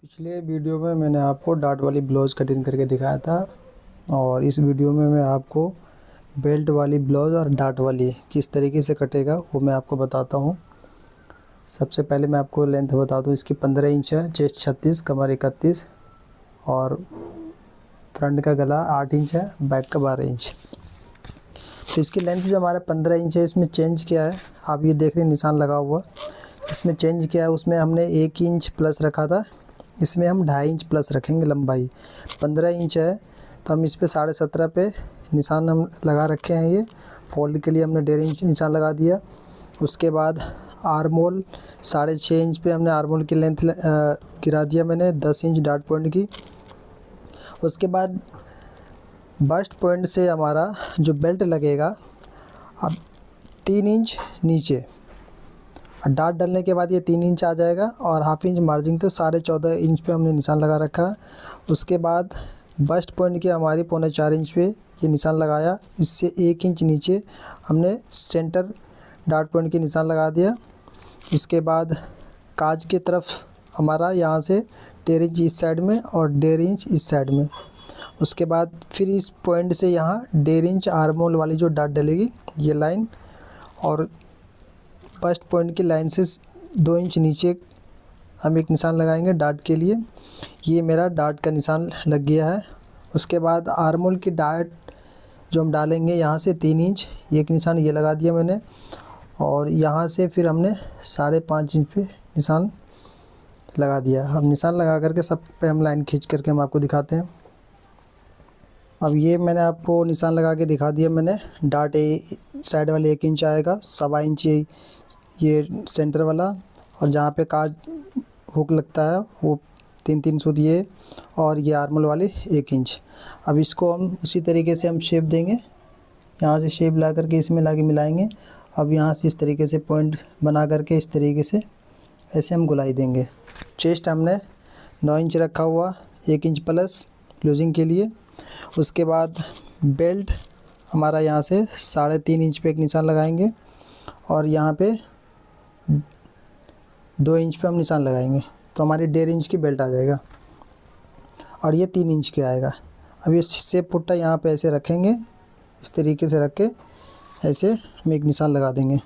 पिछले वीडियो में मैंने आपको डार्ट वाली ब्लाउज़ कटिंग करके दिखाया था और इस वीडियो में मैं आपको बेल्ट वाली ब्लाउज़ और डार्ट वाली किस तरीके से कटेगा वो मैं आपको बताता हूँ। सबसे पहले मैं आपको लेंथ बता दूँ, इसकी 15 इंच है, चेस्ट 36, कमर 31 और फ्रंट का गला 8 इंच है, बैक का 12 इंच। तो इसकी लेंथ जो हमारा 15 इंच है, इसमें चेंज किया है, आप ये देख रहे हैं निशान लगा हुआ, इसमें चेंज किया है। उसमें हमने 1 इंच प्लस रखा था, इसमें हम 2.5 इंच प्लस रखेंगे। लंबाई 15 इंच है तो हम इस पे 17.5 पे निशान हम लगा रखे हैं। ये फोल्ड के लिए हमने 1.5 इंच निशान लगा दिया। उसके बाद आर्मोल 6.5 इंच पे हमने आर्मोल की लेंथ गिरा दिया मैंने 10 इंच डार्ट पॉइंट की। उसके बाद बस्ट पॉइंट से हमारा जो बेल्ट लगेगा अब 3 इंच नीचे, डार्ट डालने के बाद ये 3 इंच आ जाएगा और हाफ इंच मार्जिन तो 14.5 इंच पे हमने निशान लगा रखा है। उसके बाद बस्ट पॉइंट की हमारी 3.25 इंच पे ये निशान लगाया। इससे 1 इंच नीचे हमने सेंटर डार्ट पॉइंट की निशान लगा दिया। इसके बाद काज की तरफ हमारा यहाँ से 1.5 इंच इस साइड में और 1.5 इंच इस साइड में। उसके बाद फिर इस पॉइंट से यहाँ 1.5 इंच आर्मोल वाली जो डार्ट डलेगी ये लाइन, और फर्स्ट पॉइंट की लाइन से 2 इंच नीचे हम एक निशान लगाएंगे डार्ट के लिए। ये मेरा डार्ट का निशान लग गया है। उसके बाद आर्मोल की डार्ट जो हम डालेंगे यहाँ से 3 इंच एक निशान ये लगा दिया मैंने, और यहाँ से फिर हमने 5.5 इंच पे निशान लगा दिया। अब निशान लगा करके सब पे हम लाइन खींच करके हम आपको दिखाते हैं। अब ये मैंने आपको निशान लगा के दिखा दिया मैंने। डार्ट साइड वाले 1 इंच आएगा, 1.25 इंच ये सेंटर वाला, और जहाँ पे काज हुक लगता है वो 3-3 सूत ये, और ये आर्मल वाले 1 इंच। अब इसको हम उसी तरीके से हम शेप देंगे, यहाँ से शेप ला करके इसमें ला के मिलाएंगे। अब यहाँ से इस तरीके से पॉइंट बना करके इस तरीके से ऐसे हम गुलाई देंगे। चेस्ट हमने 9 इंच रखा हुआ, 1 इंच प्लस लूजिंग के लिए। उसके बाद बेल्ट हमारा यहाँ से 3.5 इंच पे एक निशान लगाएंगे और यहाँ पे 2 इंच पे हम निशान लगाएंगे, तो हमारी 1.5 इंच की बेल्ट आ जाएगा और ये 3 इंच के आएगा। अब ये शेप पुट्टा यहाँ पे ऐसे रखेंगे, इस तरीके से रख के ऐसे हम एक निशान लगा देंगे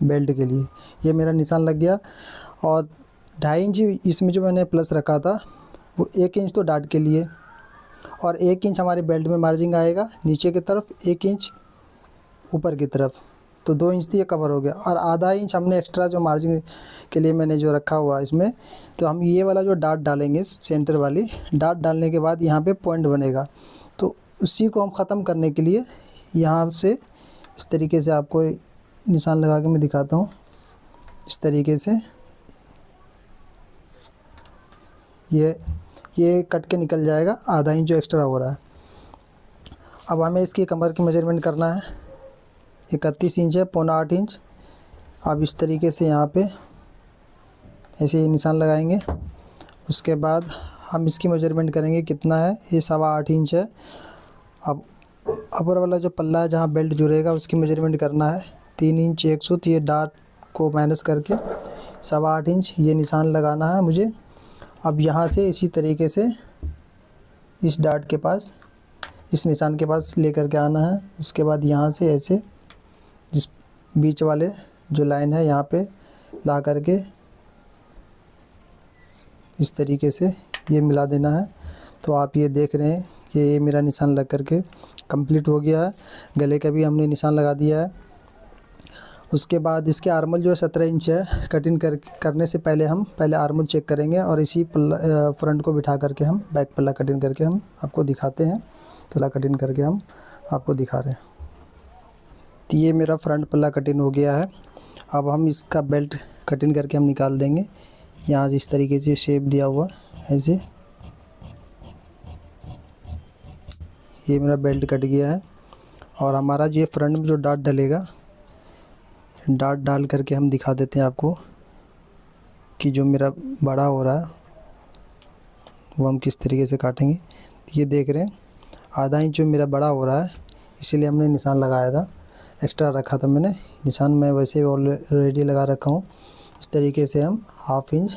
बेल्ट के लिए। ये मेरा निशान लग गया। और 2.5 इंच इसमें जो मैंने प्लस रखा था वो 1 इंच तो डार्ट के लिए, और 1 इंच हमारे बेल्ट में मार्जिन आएगा नीचे की तरफ, 1 इंच ऊपर की तरफ, तो 2 इंच तो ये कवर हो गया। और आधा इंच हमने एक्स्ट्रा जो मार्जिन के लिए मैंने जो रखा हुआ है इसमें, तो हम ये वाला जो डार्ट डालेंगे सेंटर वाली डार्ट डालने के बाद यहाँ पे पॉइंट बनेगा, तो उसी को हम ख़त्म करने के लिए यहाँ से इस तरीके से आपको निशान लगा के मैं दिखाता हूँ। इस तरीके से ये कट के निकल जाएगा, आधा इंच जो एक्स्ट्रा हो रहा है। अब हमें इसकी कमर की मेजरमेंट करना है, 31 इंच है, 7.25 इंच। अब इस तरीके से यहाँ पे ऐसे ही निशान लगाएंगे। उसके बाद हम इसकी मेजरमेंट करेंगे कितना है, ये 8.25 इंच है। अब अपर वाला जो पल्ला है जहाँ बेल्ट जुड़ेगा उसकी मेजरमेंट करना है 3 इंच 1 सूत, ये डार्ट को माइनस करके 8.25 इंच ये निशान लगाना है मुझे। अब यहाँ से इसी तरीके से इस डार्ट के पास, इस निशान के पास लेकर के आना है। उसके बाद यहाँ से ऐसे जिस बीच वाले जो लाइन है यहाँ पे ला करके इस तरीके से ये मिला देना है। तो आप ये देख रहे हैं कि ये मेरा निशान लग करके कंप्लीट हो गया है। गले का भी हमने निशान लगा दिया है। उसके बाद इसके आर्मल जो है 17 इंच है। कटिंग करने से पहले हम आर्मल चेक करेंगे और इसी फ्रंट को बिठा करके हम बैक पल्ला कटिंग करके हम आपको दिखाते हैं। पल्ला कटिंग करके हम आपको दिखा रहे हैं। तो ये मेरा फ्रंट पल्ला कटिंग हो गया है। अब हम इसका बेल्ट कटिंग करके हम निकाल देंगे। यहाँ से इस तरीके से शेप दिया हुआ ऐसे, ये मेरा बेल्ट कट गया है। और हमारा जो फ्रंट में जो डार्ट डलेगा, डार्ट डाल करके हम दिखा देते हैं आपको कि जो मेरा बड़ा हो रहा है वो हम किस तरीके से काटेंगे। ये देख रहे हैं आधा इंच जो मेरा बड़ा हो रहा है, इसीलिए हमने निशान लगाया था, एक्स्ट्रा रखा था मैंने निशान। मैं वैसे ही ऑलरेडी लगा रखा हूँ। इस तरीके से हम हाफ इंच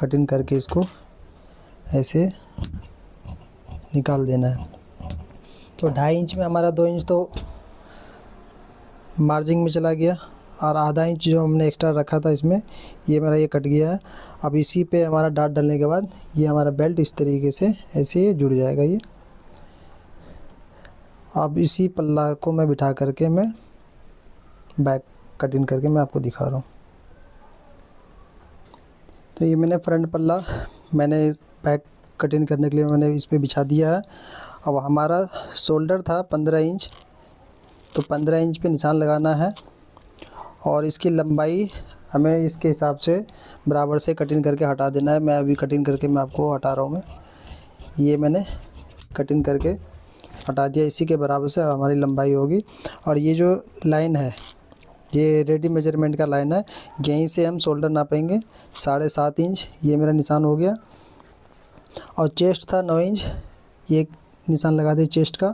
कटिंग करके इसको ऐसे निकाल देना है। तो 2.5 इंच में हमारा 2 इंच तो मार्जिंग में चला गया और आधा इंच जो हमने एक्स्ट्रा रखा था इसमें, ये मेरा ये कट गया है। अब इसी पे हमारा डाट डालने के बाद ये हमारा बेल्ट इस तरीके से ऐसे जुड़ जाएगा ये। अब इसी पल्ला को मैं बिठा करके मैं बैक कटिंग करके मैं आपको दिखा रहा हूँ। तो ये मैंने फ्रंट पल्ला मैंने बैक कटिंग करने के लिए मैंने इस पे बिछा दिया है। अब हमारा शोल्डर था 15 इंच, तो 15 इंच पे निशान लगाना है और इसकी लंबाई हमें इसके हिसाब से बराबर से कटिंग करके हटा देना है। मैं अभी कटिंग करके मैं आपको हटा रहा हूँ। ये मैंने कटिंग करके हटा दिया, इसी के बराबर से हमारी लंबाई होगी। और ये जो लाइन है ये रेडी मेजरमेंट का लाइन है, यहीं से हम शोल्डर नापेंगे 7.5 इंच, ये मेरा निशान हो गया। और चेस्ट था 9 इंच, ये निशान लगा दिए चेस्ट का।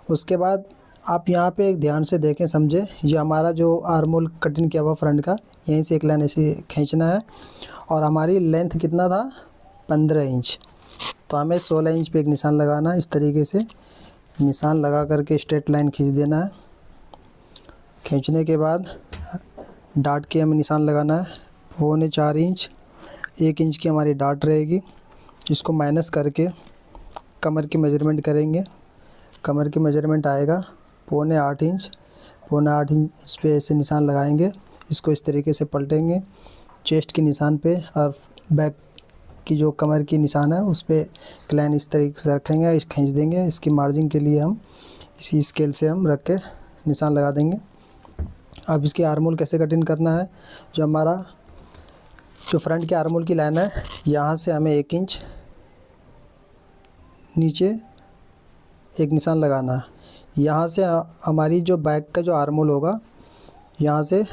उसके बाद आप यहाँ पे एक ध्यान से देखें समझे, ये हमारा जो आर्म होल कटिंग किया हुआ फ्रंट का, यहीं से एक लाइन ऐसे खींचना है। और हमारी लेंथ कितना था 15 इंच, तो हमें 16 इंच पे एक निशान लगाना है। इस तरीके से निशान लगा करके स्ट्रेट लाइन खींच देना है। खींचने के बाद डाट के हमें निशान लगाना है 4.25 इंच, 1 इंच की हमारी डाट रहेगी। इसको माइनस करके कमर की मेजरमेंट करेंगे। कमर की मेजरमेंट आएगा 4.25 इंच। 4.25 इंच पे ऐसे निशान लगाएंगे, इसको इस तरीके से पलटेंगे चेस्ट के निशान पे, और बैक की जो कमर की निशान है उस पर क्लाइन इस तरीके से रखेंगे, इस खींच देंगे। इसकी मार्जिन के लिए हम इसी स्केल से हम रख के निशान लगा देंगे। अब इसकी आर्म होल कैसे कटिंग करना है, जो हमारा जो फ्रंट के आर्म होल की लाइन है, यहाँ से हमें 1 इंच नीचे एक निशान लगाना है। यहाँ से हमारी जो बैक का जो आर्म होल होगा, यहाँ से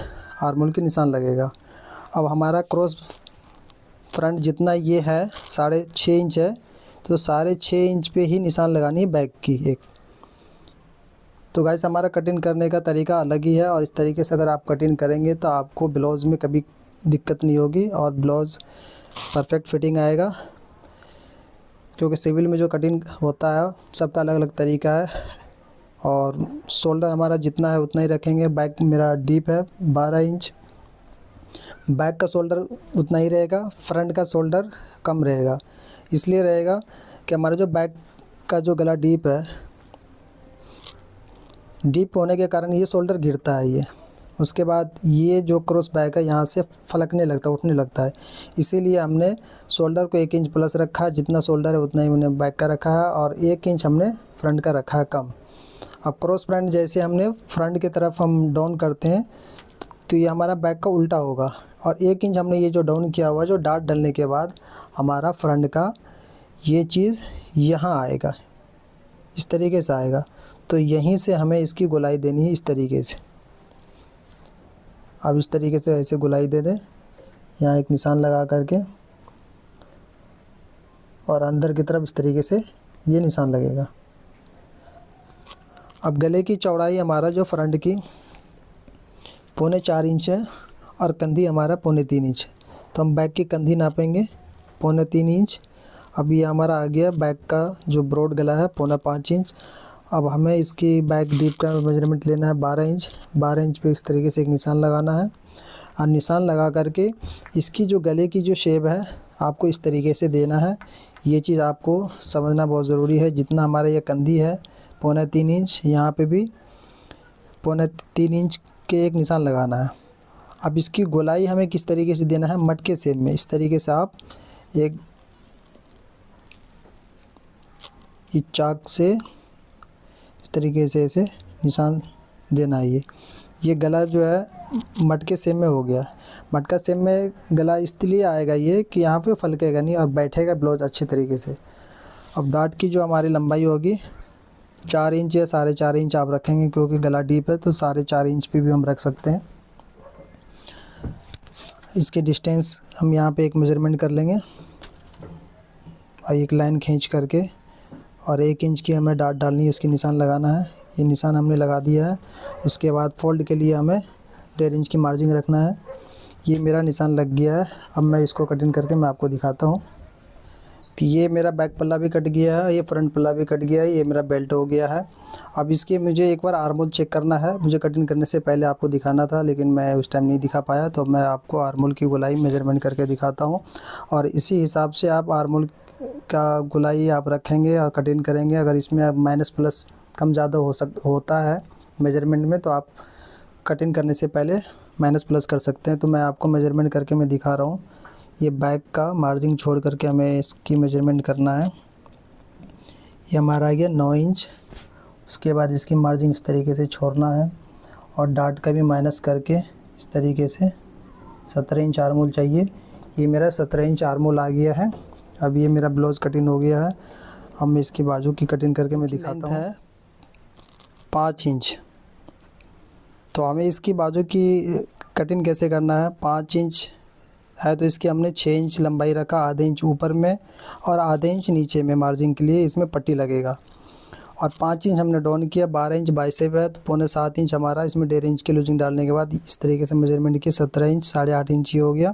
आर्म होल की निशान लगेगा। अब हमारा क्रॉस फ्रंट जितना ये है 6.5 इंच है, तो 6.5 इंच पे ही निशान लगानी है बैक की एक। तो गाइस हमारा कटिंग करने का तरीका अलग ही है, और इस तरीके से अगर आप कटिंग करेंगे तो आपको ब्लाउज़ में कभी दिक्कत नहीं होगी और ब्लाउज़ परफेक्ट फिटिंग आएगा। क्योंकि सिविल में जो कटिंग होता है सबका अलग अलग तरीका है। और शोल्डर हमारा जितना है उतना ही रखेंगे। बैक मेरा डीप है 12 इंच, बैक का शोल्डर उतना ही रहेगा, फ्रंट का शोल्डर कम रहेगा। इसलिए रहेगा कि हमारा जो बैक का जो गला डीप है, डीप होने के कारण ये शोल्डर गिरता है ये। उसके बाद ये जो क्रॉस बैक है यहाँ से फलकने लगता है, उठने लगता है। इसीलिए हमने शोल्डर को 1 इंच प्लस रखा है, जितना शोल्डर है उतना ही हमने बैक का रखा है, और 1 इंच हमने फ्रंट का रखा है कम। अब क्रॉस फ्रंट जैसे हमने फ्रंट की तरफ हम डाउन करते हैं तो ये हमारा बैक का उल्टा होगा, और 1 इंच हमने ये जो डाउन किया हुआ जो डाट डलने के बाद हमारा फ्रंट का ये चीज़ यहाँ आएगा, इस तरीके से आएगा। तो यहीं से हमें इसकी गोलाई देनी है इस तरीके से। अब इस तरीके से ऐसे गोलाई दे दें, यहाँ एक निशान लगा करके, और अंदर की तरफ इस तरीके से ये निशान लगेगा। अब गले की चौड़ाई हमारा जो फ्रंट की 4.25 इंच है, और कंधी हमारा 3.25 इंच। तो हम बैक की कंधी नापेंगे 3.25 इंच। अब ये हमारा आ गया बैक का जो ब्रॉड गला है 4.25 इंच। अब हमें इसकी बैक डीप का मेजरमेंट लेना है 12 इंच। 12 इंच पे इस तरीके से एक निशान लगाना है, और निशान लगा करके इसकी जो गले की जो शेप है आपको इस तरीके से देना है। ये चीज़ आपको समझना बहुत ज़रूरी है। जितना हमारा ये कंधी है 3.25 इंच, यहाँ पे भी 3.25 इंच के एक निशान लगाना है। अब इसकी गोलाई हमें किस तरीके से देना है, मटके शेप में। इस तरीके से आप एक इस चाक से इस तरीके से ऐसे निशान देना है। ये गला जो है मटके शेप में हो गया। मटका शेप में गला इसलिए आएगा ये कि यहाँ पे फलकेगा नहीं और बैठेगा ब्लाउज अच्छे तरीके से। अब डाट की जो हमारी लंबाई होगी 4 इंच या 4.5 इंच आप रखेंगे, क्योंकि गला डीप है तो 4.5 इंच पे भी हम रख सकते हैं। इसके डिस्टेंस हम यहाँ पे एक मेज़रमेंट कर लेंगे, और एक लाइन खींच करके, और 1 इंच की हमें डाट डालनी है, इसकी निशान लगाना है। ये निशान हमने लगा दिया है। उसके बाद फोल्ड के लिए हमें 1.5 इंच की मार्जिन रखना है। ये मेरा निशान लग गया है। अब मैं इसको कटिंग करके मैं आपको दिखाता हूँ। तो ये मेरा बैक पल्ला भी कट गया है, ये फ्रंट पल्ला भी कट गया है, ये मेरा बेल्ट हो गया है। अब इसके मुझे एक बार आर्म होल चेक करना है। मुझे कटिंग करने से पहले आपको दिखाना था, लेकिन मैं उस टाइम नहीं दिखा पाया, तो मैं आपको आर्म होल की गोलाई मेजरमेंट करके दिखाता हूँ। और इसी हिसाब से आप आर्म होल का गोलाई आप रखेंगे और कटिंग करेंगे। अगर इसमें अब माइनस प्लस कम ज़्यादा होता है मेजरमेंट में, तो आप कटिंग करने से पहले माइनस प्लस कर सकते हैं। तो मैं आपको मेजरमेंट करके मैं दिखा रहा हूँ। ये बैक का मार्जिन छोड़ करके हमें इसकी मेजरमेंट करना है। ये हमारा आ गया 9 इंच। उसके बाद इसकी मार्जिन इस तरीके से छोड़ना है और डार्ट का भी माइनस करके इस तरीके से 17 इंच आर्म होल चाहिए। ये मेरा 17 इंच आर्म होल आ गया है। अब ये मेरा ब्लाउज़ कटिंग हो गया है। अब मैं इसकी बाजू की कटिंग करके मैं दिखाता हूँ। 5 इंच। तो हमें इसकी बाजू की कटिंग कैसे करना है। 5 इंच है तो इसकी हमने 6 इंच लंबाई रखा, आधे इंच ऊपर में और आधे इंच नीचे में मार्जिन के लिए इसमें पट्टी लगेगा। और 5 इंच हमने डाउन किया, 12 इंच बाइसेप है तो पौने 7 इंच हमारा, इसमें 1.5 इंच की लूजिंग डालने के बाद इस तरीके से मेजरमेंट की 17 इंच, 8.5 इंच ही हो गया।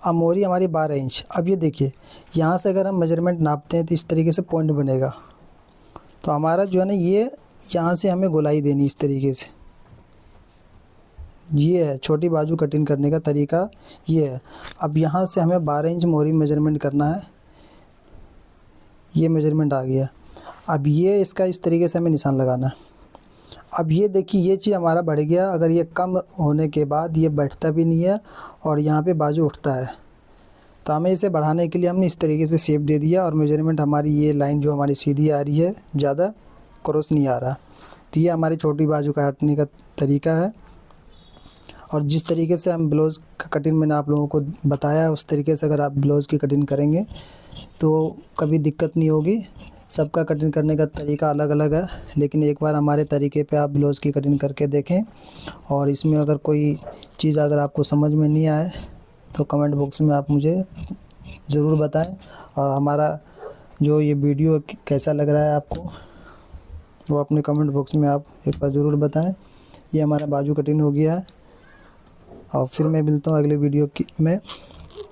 अब मोरी हमारी 12 इंच। अब ये देखिए, यहाँ से अगर हम मेजरमेंट नापते हैं तो इस तरीके से पॉइंट बनेगा। तो हमारा जो है ना, ये यहाँ से हमें गोलाई देनी इस तरीके से। ये है छोटी बाजू कटिंग करने का तरीका, ये है। अब यहाँ से हमें 12 इंच मोरी मेजरमेंट करना है। ये मेजरमेंट आ गया। अब ये इसका इस तरीके से हमें निशान लगाना है। अब ये देखिए, ये चीज़ हमारा बढ़ गया। अगर ये कम होने के बाद ये बैठता भी नहीं है और यहाँ पे बाजू उठता है, तो हमें इसे बढ़ाने के लिए हमने इस तरीके से शेप दे दिया और मेजरमेंट हमारी ये लाइन जो हमारी सीधी आ रही है, ज़्यादा क्रॉस नहीं आ रहा। तो ये हमारी छोटी बाजू काटने का तरीका है। और जिस तरीके से हम ब्लाउज़ का कटिंग मैंने आप लोगों को बताया, उस तरीके से अगर आप ब्लाउज़ की कटिंग करेंगे तो कभी दिक्कत नहीं होगी। सबका कटिंग करने का तरीका अलग अलग है, लेकिन एक बार हमारे तरीके पे आप ब्लाउज़ की कटिंग करके देखें। और इसमें अगर कोई चीज़ अगर आपको समझ में नहीं आए तो कमेंट बॉक्स में आप मुझे ज़रूर बताएं। और हमारा जो ये वीडियो कैसा लग रहा है आपको, वो अपने कमेंट बॉक्स में आप एक बार ज़रूर बताएं। ये हमारा बाजू कटिंग हो गया है। और फिर मैं मिलता हूँ अगले वीडियो में।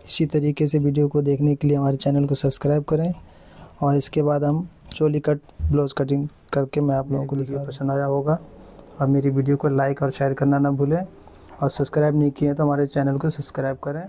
इसी तरीके से वीडियो को देखने के लिए हमारे चैनल को सब्सक्राइब करें। और इसके बाद हम चोली कट ब्लाउज़ कटिंग करके मैं आप लोगों को दिखाऊंगा। पसंद आया होगा और मेरी वीडियो को लाइक और शेयर करना ना भूलें। और सब्सक्राइब नहीं किए तो हमारे चैनल को सब्सक्राइब करें।